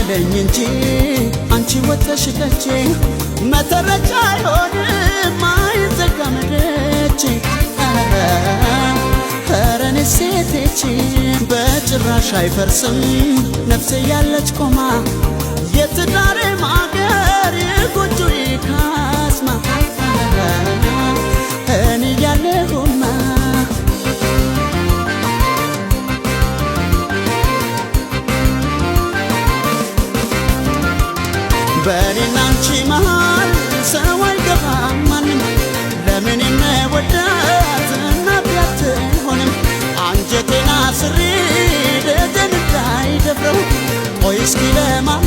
ታደለኝ እንጂ አንቺ ወጥተሽ ደጄ መተረጫ አይሆንም አይዘጋም ደጄ ኧረ እኔስ ሴቴቼ በጭራሽ አይፈርስም ነፍሴ ያለች ቆማ የትዳሬ ማገር የጎጆዬ ካስማ እኔ ያለሁማ በኔና አንቺ መሃል ሰው አይገባም ማንም ለምን የምወዳት እናቴ አትሆንም አንጀቴን አስሬ ደጀን እንዳይደፍረው ቆይ እስኪ ለማን